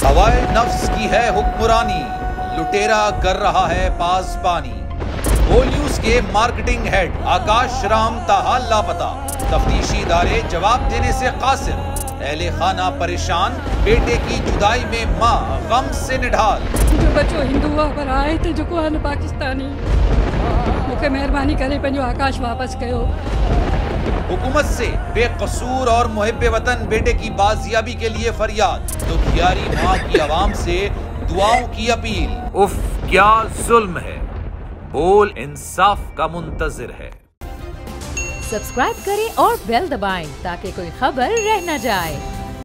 हवाए नफ्स की है हुक्मरानी, लुटेरा कर रहा है पासबानी। वो न्यूज के मार्केटिंग हेड आकाश राम ताहा लापता, तफ्तीशी इदारे जवाब देने से कासिर। अहले खाना परेशान, बेटे की जुदाई में माँ गम से निढाल। जो बच्चो हिंदू पर आए थे जो को पाकिस्तानी, मुझे मेहरबानी करे पंहिंजो आकाश वापस कयो। हुकूमत से बेकसूर और मुहिब्बे वतन बेटे की बाजियाबी के लिए फरियाद, तो खियारी माँ की आवाम से दुआओं की अपील। उफ क्या जुल्म है, बोल इंसाफ का मुंतजिर है। सब्सक्राइब करें और बेल दबाएं ताकि कोई खबर रह न जाए।